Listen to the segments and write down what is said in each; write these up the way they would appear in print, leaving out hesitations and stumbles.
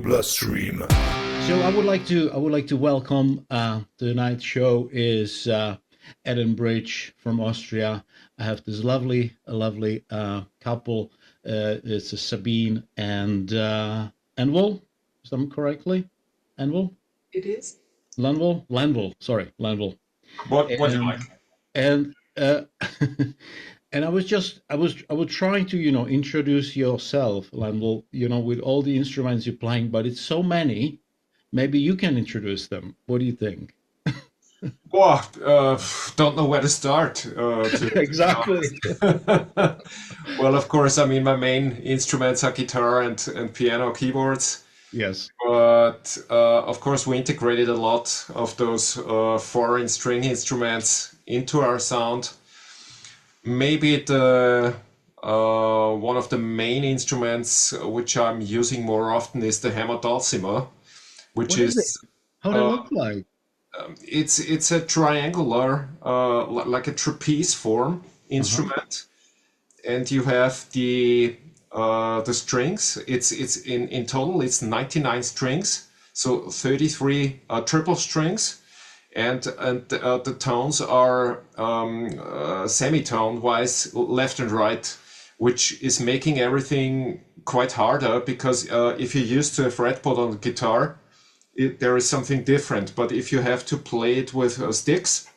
bloodstream. So I would like to welcome tonight's show is EDENBRIDGE from Austria. I have this lovely couple. It's Sabine and Envol. Is that correctly? Envol? It is. Lanvol? Lanvol. Sorry, Lanvol. What you And like? and and I was trying to introduce yourself, Lanvol. With all the instruments you're playing, but it's so many. Maybe you can introduce them. What do you think? Well, don't know where to start, to be Exactly. honest. Well, of course, I mean, my main instruments are guitar and piano keyboards. Yes. But of course, we integrated a lot of those foreign string instruments into our sound. Maybe the one of the main instruments which I'm using more often is the hammer dulcimer, which What is it? is How they uh, look like? it's a triangular, like a trapeze form Uh-huh. instrument, and you have the strings. It's in total it's 99 strings, so 33 triple strings, and the tones are semitone wise, left and right, which is making everything quite harder because if you're used to a fretboard on the guitar, there is something different. But if you have to play it with sticks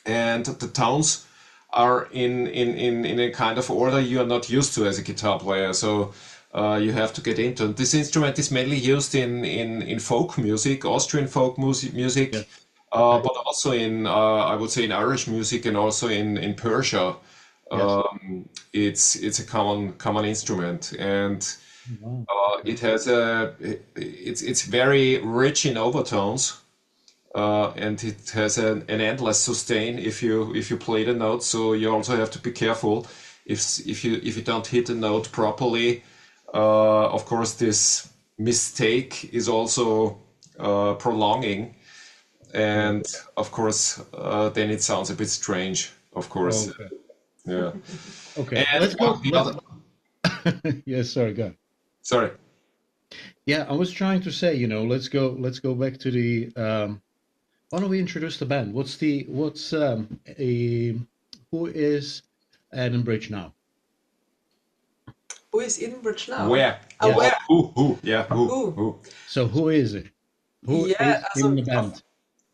and the tones are in a kind of order you are not used to as a guitar player, so you have to get into it. This instrument is mainly used in folk music, Austrian folk Yeah. music, Okay. but also in I would say in Irish music and also in Persia. Yes. It's a common instrument, and Wow. it Okay. has it's very rich in overtones, and it has an endless sustain if you play the note. So you also have to be careful if you don't hit the note properly. Of course, this mistake is also prolonging, Right. and of course, then it sounds a bit strange. Of course, Okay. yeah. Okay. And Let's one go. the Let's. other, Yes. Sorry. Go. sorry. Yeah. I was trying to say. Let's go. Let's go back to the. Why don't we introduce the band? Who is Edinburgh now? Who is Edenbridge now? Where? Yes. Where? Who? Yeah, Who? who? So who is it? Who Yeah, is in also, the band?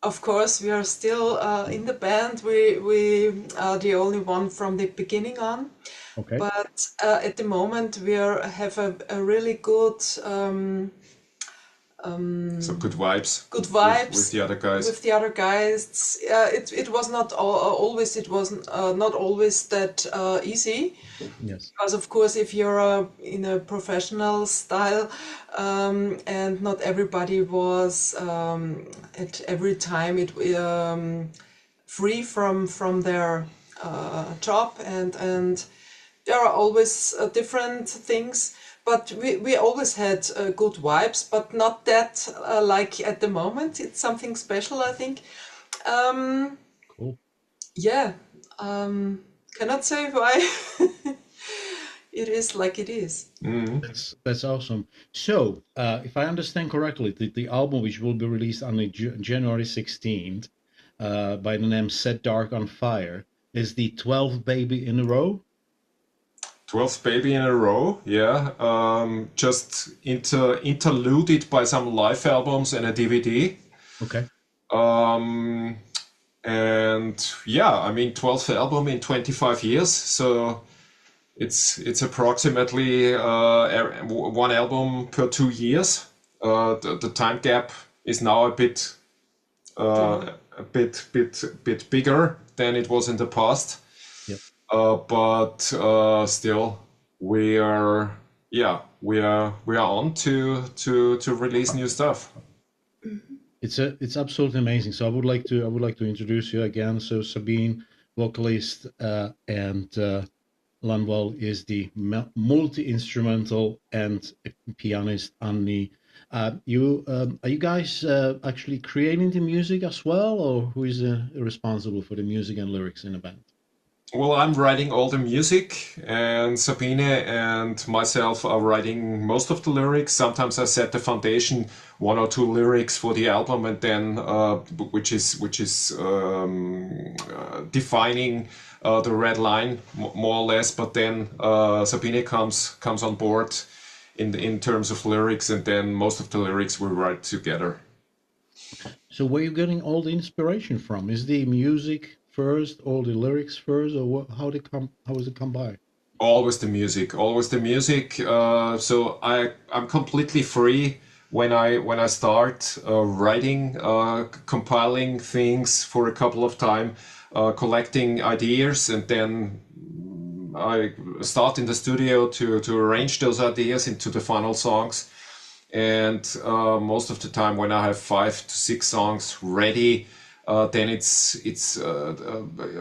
of course, we are still in the band. We are the only one from the beginning on. Okay. But at the moment, have a really Some good vibes good with vibes the other guys. with the other guys. It was not always it was not always that easy. Yes. Because of course, if you're in a professional style, and not everybody was at every time free from their job, and there are always different things. But we always had good vibes, but not that like at the moment. It's something special, I think. Um, Cool. yeah, cannot say why it is like it is. Mhm. That's awesome. So, if I understand correctly, the album which will be released on the January 16th, by the name Set Dark on Fire, is the 12th baby in a row. 12th baby in a row, yeah. Just interluded by some live albums and a DVD. Okay. Um, and yeah, I mean, 12th album in 25 years, so it's approximately one album per 2 years. The time gap is now Too long. a bit bigger than it was in the past. Yep. But still, we are on to release new stuff. It's absolutely amazing. So I would like to introduce you again. So Sabine, vocalist, and Lanwal is the multi-instrumental and pianist Annie. Are you guys actually creating the music as well, or who is responsible for the music and lyrics in the band? Well, I'm writing all the music, and Sabine and myself are writing most of the lyrics. Sometimes I set the foundation, one or two lyrics for the album, and then defining the red line more or less. But then Sabine comes on board in terms of lyrics, and then most of the lyrics we write together. So where are you getting all the inspiration from? Is the music first, all the lyrics first, or what, how does it come by? Always the music, always the music. So I'm completely free when I start writing, compiling things for a couple of time, collecting ideas, and then I start in the studio to arrange those ideas into the final songs. And most of the time, when I have 5 to 6 songs ready, then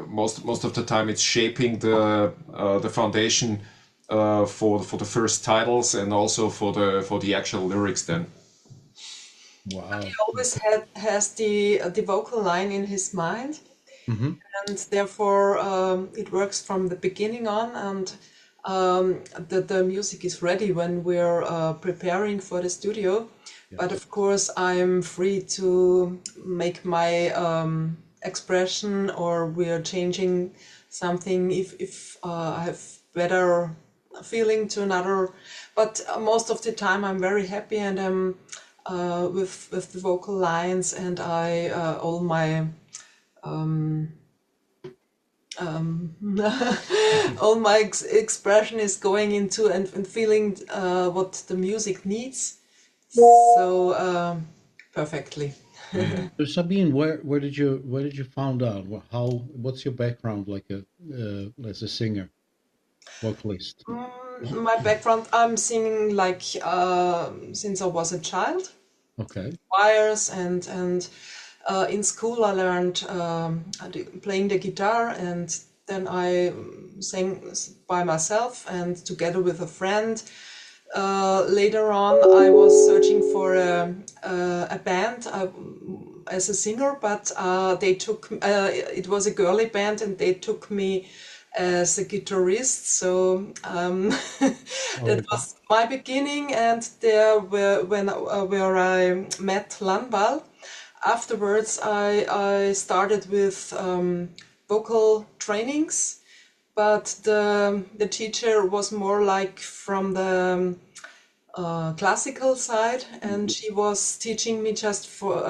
most of the time it's shaping the foundation for the first titles, and also for the actual lyrics. Then Wow. He always has the vocal line in his mind, Mm-hmm. and therefore it works from the beginning on, and the music is ready when we're preparing for the studio. But Yes. of course, I'm free to make my expression, or we're changing something if I have better feeling to another. But most of the time, I'm very happy, and I'm with the vocal lines, and I all my all my expression is going into and feeling what the music needs. So perfectly. So Sabine, where did you found out? What's your background like as a singer, vocalist? My background, I'm singing like since I was a child, Okay. choirs, and in school I learned playing the guitar, and then I sang by myself and together with a friend. Later on, I was searching for a band as a singer, but they took it was a girly band, and they took me as a guitarist. So that Oh, was my beginning, and there where I met Lanbal. Afterwards, I started with vocal trainings, but the teacher was more like from the classical side, and she was teaching me just for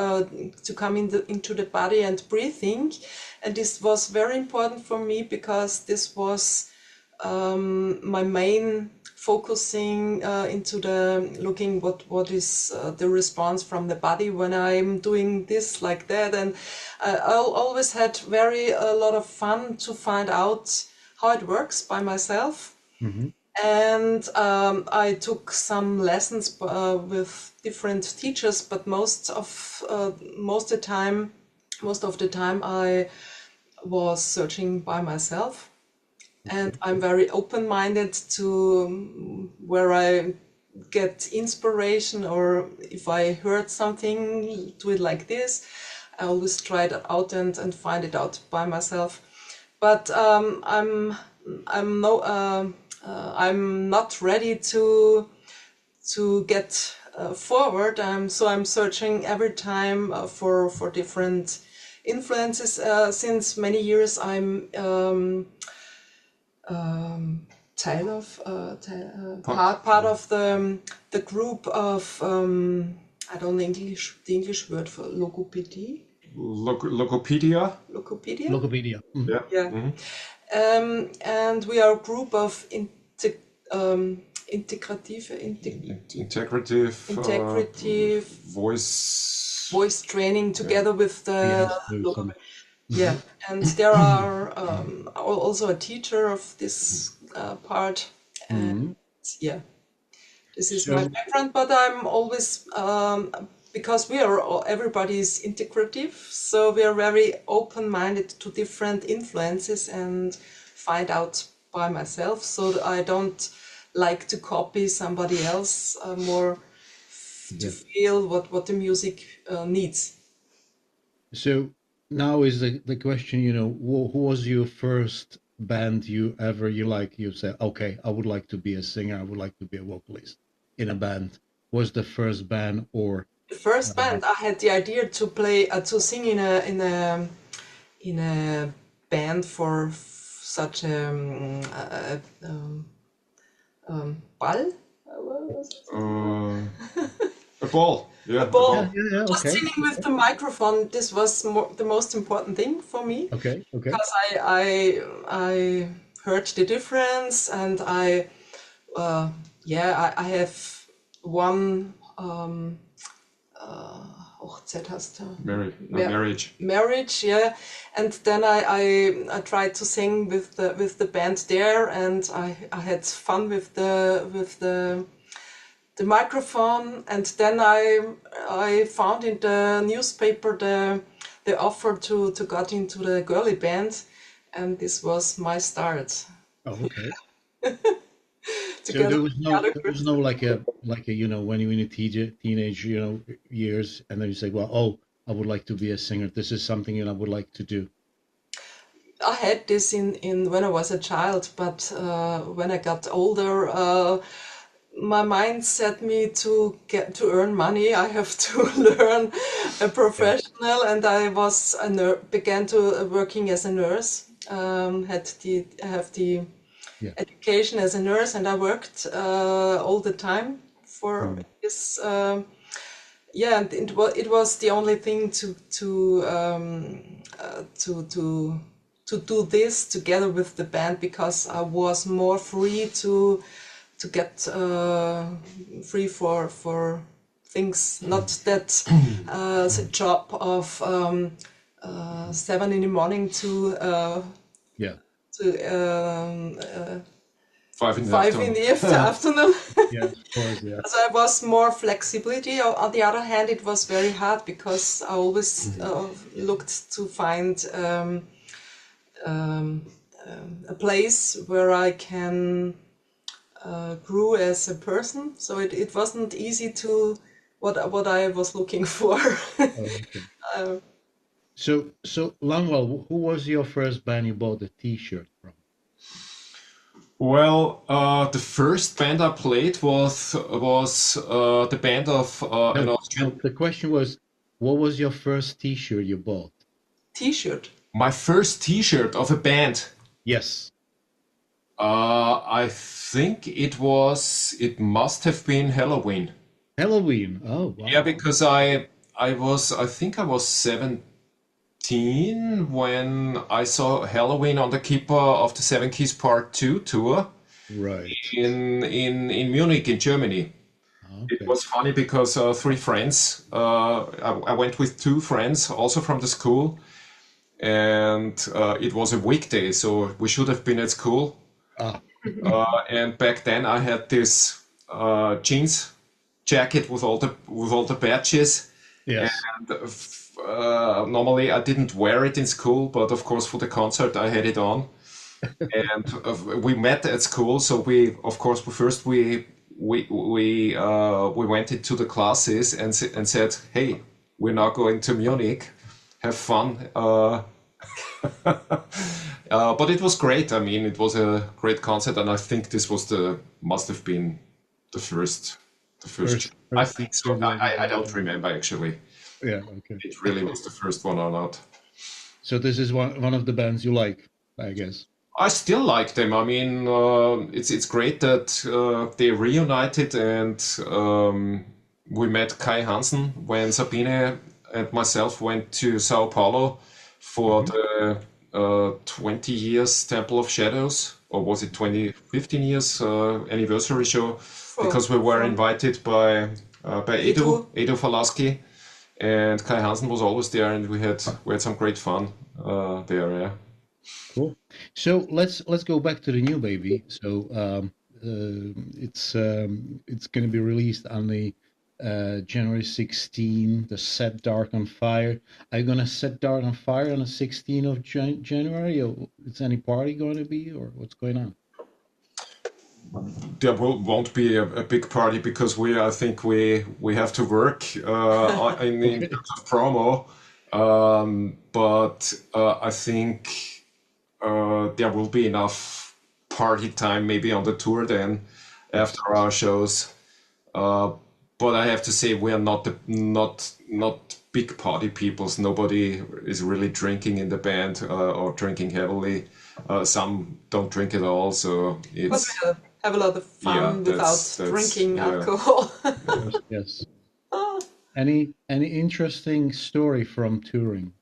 to come into the body and breathing, and this was very important for me because this was my main focusing into the looking what is the response from the body when I'm doing this like that, and I always had a lot of fun to find out how it works by myself. mm-hmm. And I took some lessons with different teachers, but most of the time I was searching by myself. And I'm very open-minded to where I get inspiration, or if I heard something, do it like this. I always try it out and find it out by myself. But I'm no I'm not ready to get forward. I'm searching every time for different influences. Since many years, I'm part of the group of I don't know the English word for logopedy. Logopedia. Logopedia. Logopedia. Mhm. Yeah. Yeah. And we are a group of integrative Integrative integrative voice. voice training together with We the have to do some. yeah, and there are also a teacher of this part, and Mhm. yeah, this is my So background. But I'm always because everybody is integrative, so we are very open-minded to different influences and find out by myself. So that I don't like to copy somebody else, more to yeah. feel what the music needs. So now is the question, who was your first band you say, okay, I would like to be a singer, I would like to be a vocalist in a band? Was the first band or The first band, I had the idea to play, to sing in a band for such ball. What was it? A ball. Yeah, a Ball. ball. yeah, Just okay, singing with the microphone. This was the most important thing for me okay, because I heard the difference, and I have one Hochzeit hast du. Marriage. Marriage, yeah, and then I tried to sing with the band there, and I had fun with the microphone, and then I found in the newspaper the offer to get into the girly band, and this was my start. oh, okay. So Together there with was the other there was girls. no like a when you're in a teenage years, and then you say, well, oh, I would like to be a singer. This is something that I would like to do. I had this in when I was a child, but when I got older, my mind set me to get to earn money. I have to learn a Yeah, professional, and I was began to working as a nurse. I have the yeah. education as a nurse, and I worked all the time for Mm. this. Yeah, and it was the only thing to do this together with the band, because I was more free to get free for things, not that the job of 7 in the morning Yeah, to 5 in the 5 in afternoon. the afternoon. yeah, of course, yeah. So I was more flexibility. On the other hand, it was very hard because I always looked to find a place where I can grow as a person. So it wasn't easy to what I was looking for. Oh, okay. Uh, So Langwell, who was your first band you bought a T-shirt from? Well, the first band I played was the band of an No, no. Austrian. The question was, what was your first T-shirt you bought? T-shirt. My first T-shirt of a band. Yes. I think it must have been Halloween. Halloween. Oh, Yeah, wow. because I think I was 17 when I saw Halloween on the Keeper of the Seven Keys Part 2 tour Right. in Munich in Germany. It Okay. was funny because three friends, I went with two friends also from the school, and it was a weekday, so we should have been at school. Ah, And back then I had this jeans jacket with all the badges, yes. and normally I didn't wear it in school, but of course for the concert I had it on. And we met at school, so we of course we went into the classes and said, hey, we're now going to Munich, have fun. But it was great. I mean, it was a great concert, and I think this must have been the first. I First think so. T-shirt you ever I bought. don't remember actually. Yeah. Okay. It really was the first one or not. So this is one of the bands you like, I guess. I still like them. I mean, it's great that they reunited, and we met Kai Hansen when Sabine and myself went to Sao Paulo for Hmm. the 20 years Temple of Shadows, or was it 15 years anniversary show? Because we were from invited by Edu. Edu Falaschi, and Kai Hansen was always there, and we had some great fun there. Yeah. Cool. So let's go back to the new baby. So it's going to be released on the January 16. The Set Dark on Fire. Are you going to set Dark on Fire on the 16th of January? Or is any party going to be, or what's going on? There won't be a big party because I think we have to work in Okay. terms of promo. But I think there will be enough party time maybe on the tour then after our shows. But I have to say we are not big party peoples. Nobody is really drinking in the band or drinking heavily. Some don't drink at all, so But it's we have a lot of yeah, fun without drinking alcohol. Yes. Any interesting story from touring?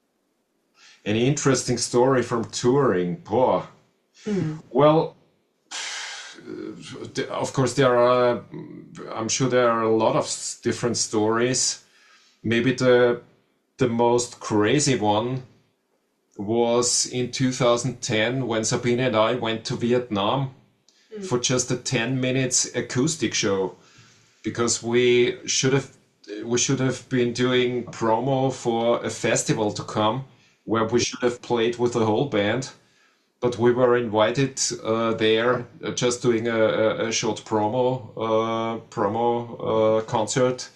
An interesting story from touring. Boy. Well, of course there are. I'm sure there are a lot of different stories. Maybe the most crazy one was in 2010 when Sabine and I went to Vietnam for just a 10 minutes acoustic show because we should have been doing promo for a festival to come where we should have played with the whole band, but we were invited there just doing a short promo concert.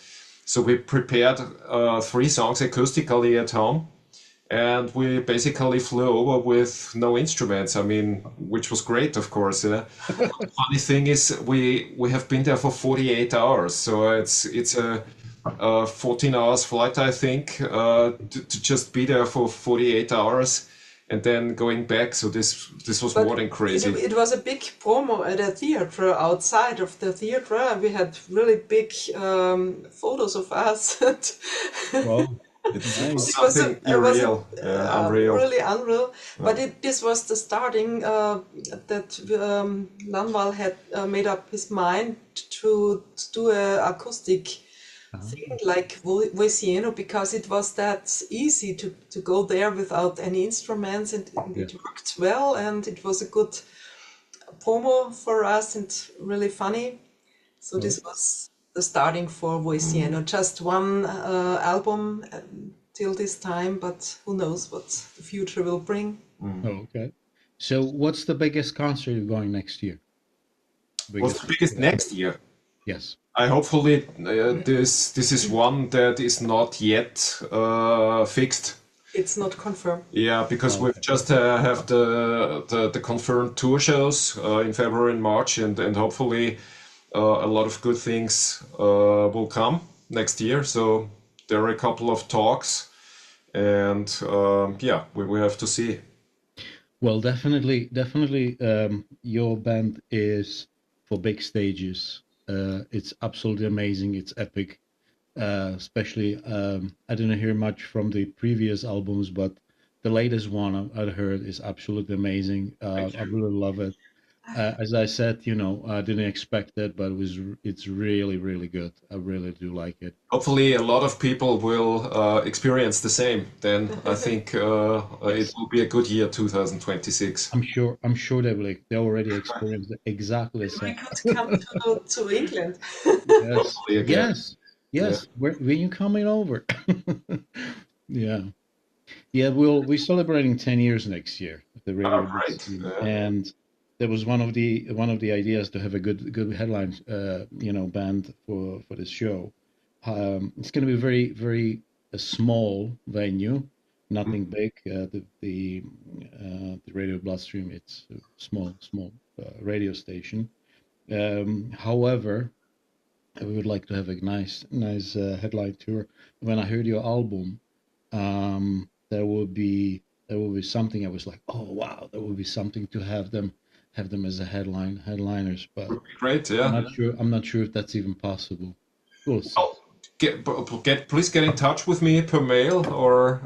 So we prepared 3 songs acoustically at home, and we basically flew over with no instruments. I mean, which was great, of course. Funny thing is, we have been there for 48 hours, so it's a 14 hours flight, I think, to just be there for 48 hours and then going back. So this was more than crazy. It was a big promo at a theater outside of the theater. We had really big photos of us. Well, It's nice. something unreal. Unreal. Really unreal. But this was the starting that Lanval had made up his mind to do an acoustic thing like Voiciano, because it was that easy to go there without any instruments, and it worked well, and it was a good promo for us and really funny. So this was the starting for Voiciano. Just one album till this time, but who knows what the future will bring. Oh, okay. So what's the biggest concert you're going next year? What's the biggest next year? Yes. I hopefully this is one that is not yet fixed. It's not confirmed. Yeah, because we've just have the confirmed tour shows in February and March, and hopefully a lot of good things will come next year. So there are a couple of talks, and yeah, we have to see. Well, definitely, your band is for big stages. It's absolutely amazing. It's epic. Especially, I didn't hear much from the previous albums, but the latest one I heard is absolutely amazing. I really love it. As I said, I didn't expect it, but it's really, really good. I really do like it. Hopefully, a lot of people will experience the same. Then I think it will be a good year, 2026. I'm sure they already experienced exactly the We same. could come to England. Yes, Hopefully again. yes. When you coming over? Yeah. Yeah, we're celebrating 10 years next year at the Radio Right. Industry. And there was one of the ideas to have a good headline band for this show. It's going to be very very a small venue, nothing big. The Radio Bloodstream, it's a small radio station. However, we would like to have a nice headline tour. When I heard your album, there will be something. I was like, oh wow, there will be something to have them as a headliners. But Would be great. Yeah. I'm not sure if that's even possible. We'll see. Oh, please get in touch with me per mail or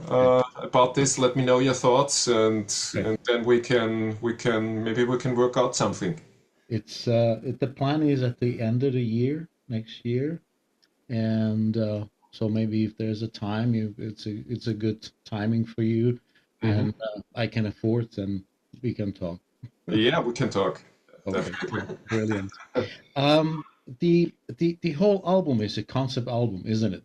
about this. Let me know your thoughts, and then we can maybe we can work out something. It's the plan is at the end of the year next year, and so maybe if there's a time, it's a good timing for you, and I can afford, then we can talk. Yeah, we can talk. Okay, brilliant. The whole album is a concept album, isn't it?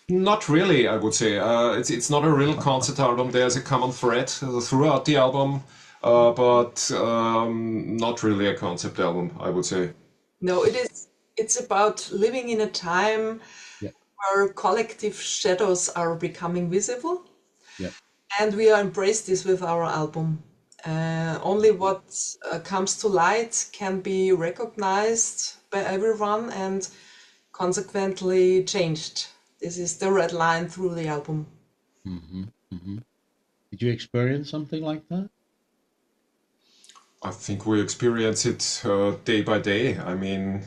Not really, I would say. It's not a real concept album. There's a common thread throughout the album, but not really a concept album, I would say. No, it's about living in a time Yeah. where collective shadows are becoming visible. Yeah. And we embrace this with our album. Only what comes to light can be recognized by everyone and consequently changed. This is the red line through the album. Did you experience something like that? I think we experience it day by day. I mean,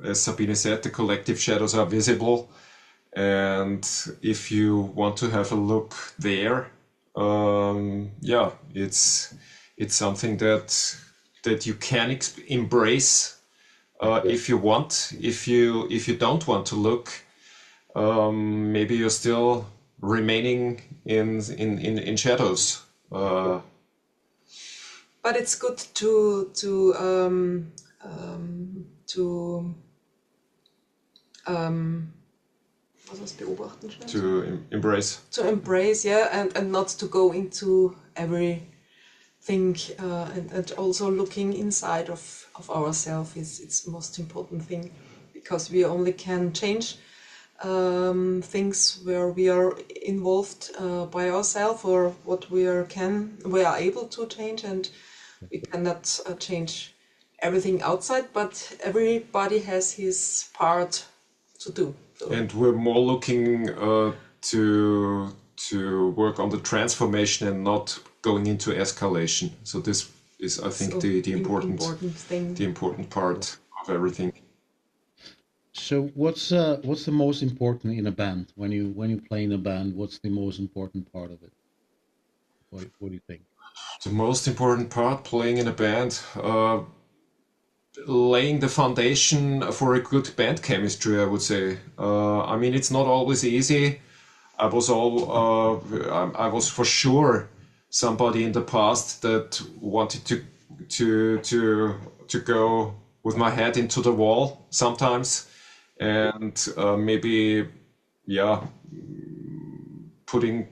as Sabine said, the collective shadows are visible, and if you want to have a look there, yeah, it's something that you can embrace if you want. If you don't want to look, maybe you're still remaining in shadows. But it's good to was das beobachten schnell? To embrace. To embrace, yeah, and not to go into everything, and also looking inside of ourselves is it's the most important thing, because we only can change things where we are involved by ourselves, or what we are able to change, and we cannot change everything outside, but everybody has his part to do. So. And we're more looking to work on the transformation and not going into escalation. So this is, I think, the important thing, the important part of everything. So what's the most important in a band when you play in a band? What's the most important part of it? What do you think? The most important part playing in a band, laying the foundation for a good band chemistry, I would say. I mean, it's not always easy. I was for sure somebody in the past that wanted to go with my head into the wall sometimes, and maybe, yeah, putting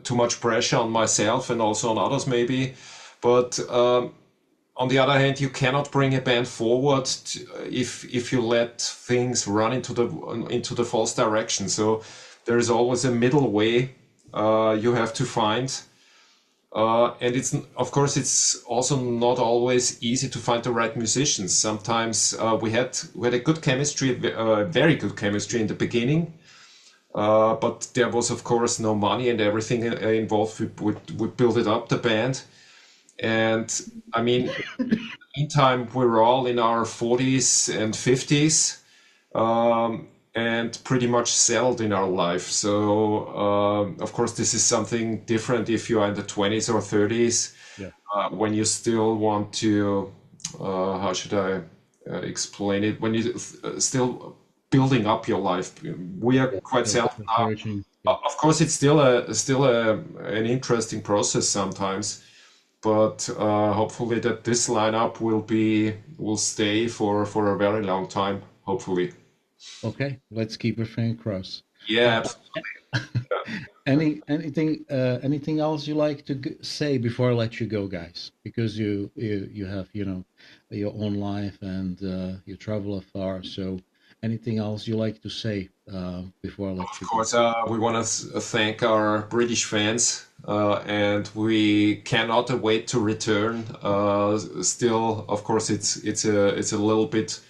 too much pressure on myself and also on others maybe. But on the other hand, you cannot bring a band forward if you let things run into the false direction. So there is always a middle way you have to find. And of course it's also not always easy to find the right musicians. Sometimes we had a good chemistry, very good chemistry in the beginning. But there was, of course, no money and everything involved. We built it up, the band. And I mean, in the meantime, we're all in our 40s and 50s, and pretty much settled in our life. So, of course, this is something different if you are in the 20s or 30s, Yeah. When you still want to, how should I explain it? When you still building up your life. We are quite settled now. Of course, it's still an interesting process sometimes, but hopefully that this lineup will stay for a very long time. Hopefully. Okay, let's keep our fingers crossed. Yeah. Anything else you like to say before I let you go, guys? Because you have your own life and you travel afar. So anything else you like to say before I let you go? Of course, we want to thank our British fans, and we cannot wait to return. Still, of course, it's a little bit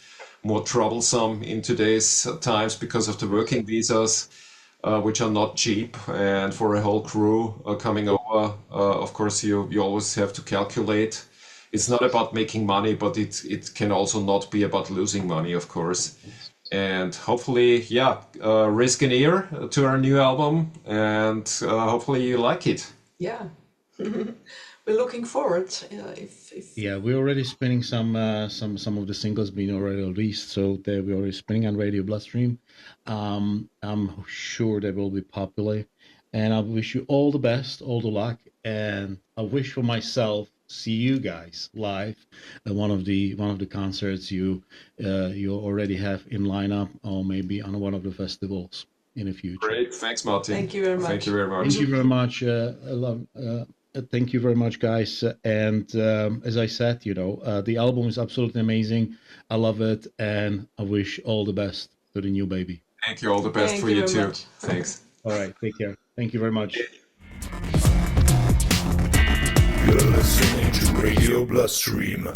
more troublesome in today's times because of the working visas, which are not cheap, and for a whole crew coming over, of course, you always have to calculate. It's not about making money, but it can also not be about losing money, of course. And hopefully, yeah, risk an ear to our new album, and hopefully you like it. Yeah. We're looking forward. Yeah, we're already spinning some of the singles being already released, so we're already spinning on Radio Bloodstream. I'm sure they will be popular, and I wish you all the best, all the luck, and I wish for myself see you guys live at one of the concerts you already have in lineup, or maybe on one of the festivals in the future. Great, thanks, Martin. Thank you very much. Thank you very much. Thank you very much. Thank you very much, guys. And as I said, the album is absolutely amazing. I love it, and I wish all the best to the new baby. Thank you. All the best for you too. Thanks. All right. Take care. Thank you very much. listening to Radio Bloodstream.